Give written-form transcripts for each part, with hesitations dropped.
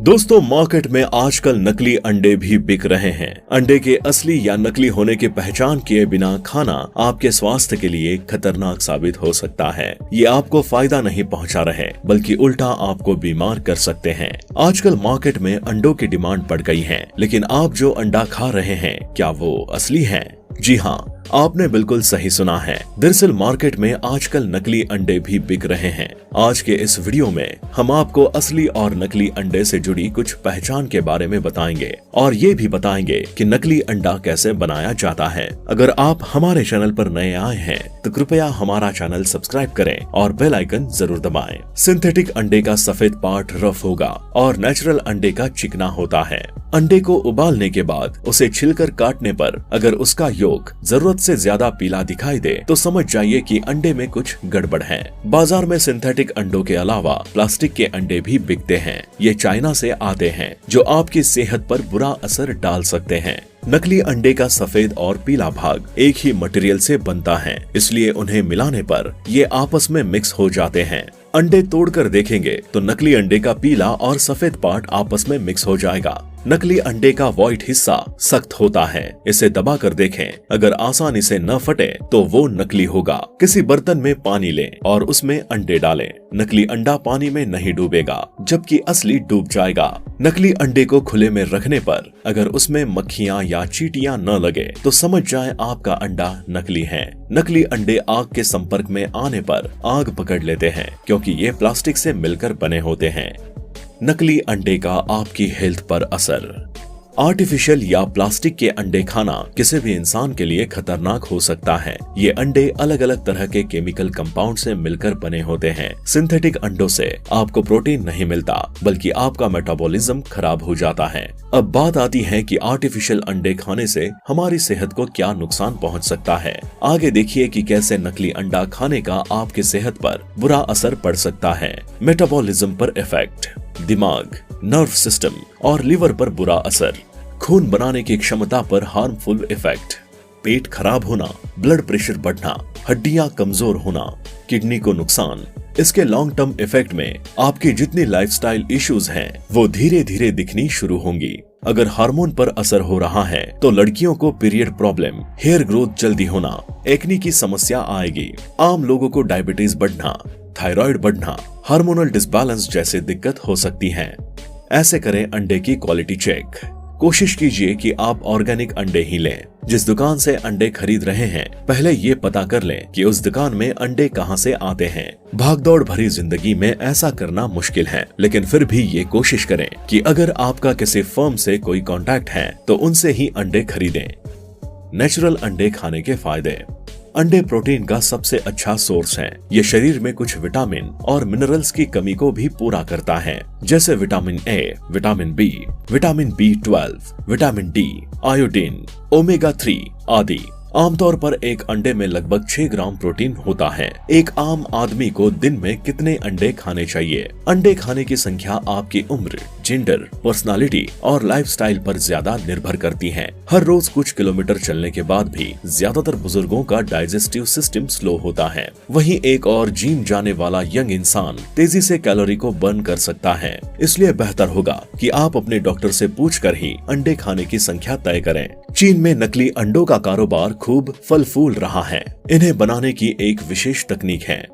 दोस्तों, मार्केट में आजकल नकली अंडे भी बिक रहे हैं। अंडे के असली या नकली होने की पहचान किए बिना खाना आपके स्वास्थ्य के लिए खतरनाक साबित हो सकता है। ये आपको फायदा नहीं पहुंचा रहे बल्कि उल्टा आपको बीमार कर सकते हैं। आजकल मार्केट में अंडों की डिमांड बढ़ गई है, लेकिन आप जो अंडा खा रहे हैं क्या वो असली है? जी हाँ, आपने बिल्कुल सही सुना है। दरअसल मार्केट में आजकल नकली अंडे भी बिक रहे हैं। आज के इस वीडियो में हम आपको असली और नकली अंडे से जुड़ी कुछ पहचान के बारे में बताएंगे और ये भी बताएंगे कि नकली अंडा कैसे बनाया जाता है। अगर आप हमारे चैनल पर नए आए हैं तो कृपया हमारा चैनल सब्सक्राइब करें और बेल आइकन जरूर दबाएं। सिंथेटिक अंडे का सफेद पार्ट रफ होगा और नेचुरल अंडे का चिकना होता है। अंडे को उबालने के बाद उसे छिलकर काटने पर अगर उसका यolk जरूरत से ज्यादा पीला दिखाई दे तो समझ जाइए कि अंडे में कुछ गड़बड़ है। बाजार में सिंथेटिक अंडों के अलावा प्लास्टिक के अंडे भी बिकते हैं। ये चाइना से आते हैं जो आपकी सेहत पर बुरा असर डाल सकते हैं। नकली अंडे का सफेद और पीला भाग एक ही मटेरियल से बनता है, इसलिए उन्हें मिलाने पर ये आपस में मिक्स हो जाते हैं। अंडे तोड़कर देखेंगे तो नकली अंडे का पीला और सफेद पार्ट आपस में मिक्स हो जाएगा। नकली अंडे का व्हाइट हिस्सा सख्त होता है, इसे दबा कर देखें। अगर आसानी से न फटे तो वो नकली होगा। किसी बर्तन में पानी लें और उसमें अंडे डालें। नकली अंडा पानी में नहीं डूबेगा, जबकि असली डूब जाएगा। नकली अंडे को खुले में रखने पर अगर उसमें मक्खियां या चींटियां न लगे तो समझ जाएं आपका अंडा नकली है। नकली अंडे आग के संपर्क में आने पर आग पकड़ लेते हैं, क्योंकि ये प्लास्टिक से मिलकर बने होते हैं। नकली अंडे का आपकी हेल्थ पर असर। आर्टिफिशियल या प्लास्टिक के अंडे खाना किसी भी इंसान के लिए खतरनाक हो सकता है। ये अंडे अलग अलग तरह के केमिकल कंपाउंड से मिलकर बने होते हैं। सिंथेटिक अंडों से आपको प्रोटीन नहीं मिलता बल्कि आपका मेटाबॉलिज्म खराब हो जाता है। अब बात आती है कि आर्टिफिशियल अंडे खाने से हमारी सेहत को क्या नुकसान पहुंच सकता है। आगे देखिए कि कैसे नकली अंडा खाने का आपकी सेहत पर बुरा असर पड़ सकता है। मेटाबॉलिज्म पर इफेक्ट। दिमाग, नर्व सिस्टम और लिवर पर बुरा असर। खून बनाने की क्षमता पर हार्मफुल इफेक्ट। पेट खराब होना, ब्लड प्रेशर बढ़ना, हड्डियां कमजोर होना, किडनी को नुकसान। इसके लॉन्ग टर्म इफेक्ट में आपकी जितनी लाइफस्टाइल इश्यूज हैं वो धीरे धीरे दिखनी शुरू होंगी। अगर हार्मोन पर असर हो रहा है तो लड़कियों को पीरियड प्रॉब्लम, हेयर ग्रोथ जल्दी होना, एक्नी की समस्या आएगी। आम लोगों को डायबिटीज बढ़ना, थायराइड बढ़ना, हार्मोनल डिसबैलेंस जैसे दिक्कत हो सकती है। ऐसे करें अंडे की क्वालिटी चेक। कोशिश कीजिए कि आप ऑर्गेनिक अंडे ही लें। जिस दुकान से अंडे खरीद रहे हैं पहले ये पता कर लें कि उस दुकान में अंडे कहां से आते हैं। भागदौड़ भरी जिंदगी में ऐसा करना मुश्किल है, लेकिन फिर भी ये कोशिश करें कि अगर आपका किसी फर्म से कोई कांटेक्ट है तो उनसे ही अंडे खरीदें। नेचुरल अंडे खाने के फायदे। अंडे प्रोटीन का सबसे अच्छा सोर्स है। ये शरीर में कुछ विटामिन और मिनरल्स की कमी को भी पूरा करता है, जैसे vitamin A, vitamin B, vitamin B12, vitamin D, iodine, omega 3 आदि। आमतौर पर एक अंडे में लगभग 6 ग्राम प्रोटीन होता है। एक आम आदमी को दिन में कितने अंडे खाने चाहिए? अंडे खाने की संख्या आपकी उम्र, जेंडर, पर्सनालिटी और लाइफस्टाइल पर ज्यादा निर्भर करती है। हर रोज कुछ किलोमीटर चलने के बाद भी ज्यादातर बुजुर्गों का डाइजेस्टिव सिस्टम स्लो होता है। वहीं एक और जिम जाने वाला यंग इंसान तेजी से कैलोरी को बर्न कर सकता है। इसलिए बेहतर होगा कि आप अपने डॉक्टर से पूछकर ही अंडे खाने की संख्या तय करें। चीन में नकली अंडों का कारोबार खूब फल फूल रहा है। इन्हें बनाने की एक विशेष तकनीक है।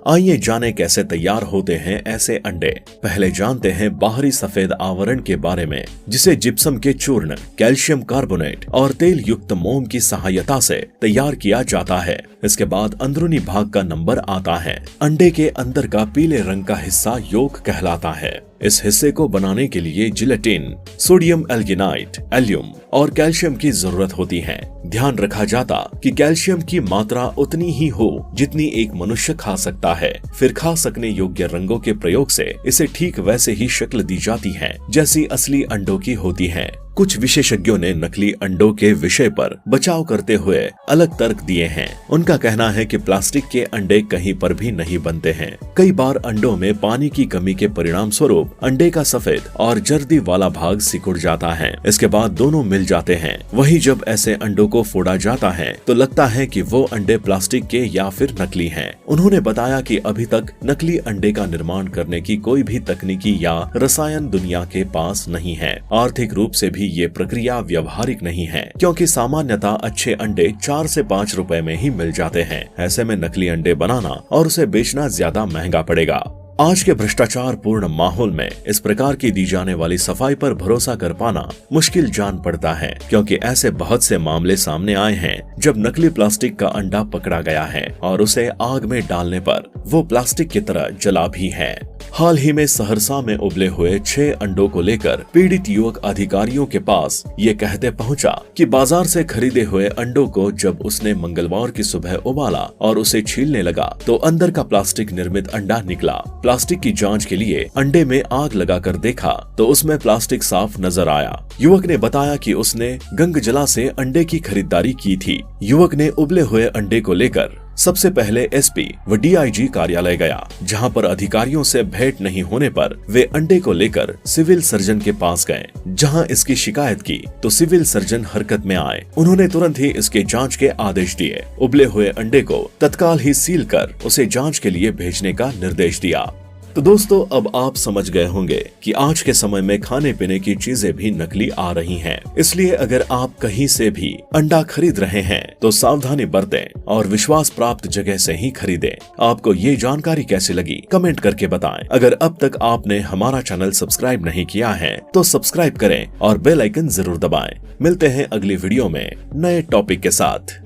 आइए जाने कैसे तैयार होते हैं ऐसे अंडे। पहले जानते हैं बाहरी सफेद आवरण के बारे में, जिसे जिप्सम के चूर्ण, कैल्शियम कार्बोनेट और तेल युक्त मोम की सहायता से तैयार किया जाता है। इसके बाद अंदरूनी भाग का नंबर आता है। अंडे के अंदर का पीले रंग का हिस्सा yolk कहलाता है। इस हिस्से को बनाने के लिए जिलेटिन, सोडियम एल्गिनाइट, एलियम और कैल्शियम की जरूरत होती है। ध्यान रखा जाता कि कैल्शियम की मात्रा उतनी ही हो जितनी एक मनुष्य खा सकता है। फिर खा सकने योग्य रंगों के प्रयोग से इसे ठीक वैसे ही शक्ल दी जाती है जैसी असली अंडों की होती है। कुछ विशेषज्ञों ने नकली अंडों के विषय पर बचाव करते हुए अलग तर्क दिए हैं। उनका कहना है कि प्लास्टिक के अंडे कहीं पर भी नहीं बनते हैं। कई बार अंडों में पानी की कमी के परिणाम स्वरूप अंडे का सफेद और जर्दी वाला भाग सिकुड़ जाता है। इसके बाद दोनों मिल जाते हैं। वहीं जब ऐसे अंडों को फोड़ा जाता है तो लगता है कि वो अंडे प्लास्टिक के या फिर नकली हैं। उन्होंने बताया कि अभी तक नकली अंडे का निर्माण करने की कोई भी तकनीकी या रसायन दुनिया के पास नहीं है। आर्थिक रूप से भी ये प्रक्रिया व्यवहारिक नहीं है, क्योंकि सामान्यतः अच्छे अंडे 4 से 5 रुपए में ही मिल जाते हैं। ऐसे में नकली अंडे बनाना और उसे बेचना ज्यादा महंगा पड़ेगा। आज के भ्रष्टाचार पूर्ण माहौल में इस प्रकार की दी जाने वाली सफाई पर भरोसा कर पाना मुश्किल जान पड़ता है, क्योंकि ऐसे बहुत से मामले सामने आए हैं जब नकली प्लास्टिक का अंडा पकड़ा गया है और उसे आग में डालने पर वो प्लास्टिक की तरह जला भी है। हाल ही में सहरसा में उबले हुए 6 अंडों को लेकर पीड़ित युवक अधिकारियों के पास ये कहते पहुंचा कि बाजार से खरीदे हुए अंडों को जब उसने मंगलवार की सुबह उबाला और उसे छीलने लगा तो अंदर का प्लास्टिक निर्मित अंडा निकला। प्लास्टिक की जांच के लिए अंडे में आग लगाकर देखा तो उसमें प्लास्टिक साफ नजर आया। युवक ने बताया कि उसने गंगजला से अंडे की खरीदारी की थी। युवक ने उबले हुए अंडे को लेकर सबसे पहले एसपी व डीआईजी कार्यालय गया, जहां पर अधिकारियों से भेंट नहीं होने पर वे अंडे को लेकर सिविल सर्जन के पास गए। जहां इसकी शिकायत की तो सिविल सर्जन हरकत में आए। उन्होंने तुरंत ही इसके जांच के आदेश दिए। उबले हुए अंडे को तत्काल ही सील कर उसे जांच के लिए भेजने का निर्देश दिया। तो दोस्तों, अब आप समझ गए होंगे कि आज के समय में खाने पीने की चीजें भी नकली आ रही हैं। इसलिए अगर आप कहीं से भी अंडा खरीद रहे हैं तो सावधानी बरतें और विश्वास प्राप्त जगह से ही खरीदें। आपको ये जानकारी कैसी लगी कमेंट करके बताएं। अगर अब तक आपने हमारा चैनल सब्सक्राइब नहीं किया है तो सब्सक्राइब करें और बेल आइकन जरूर दबाएं। मिलते हैं अगली वीडियो में नए टॉपिक के साथ।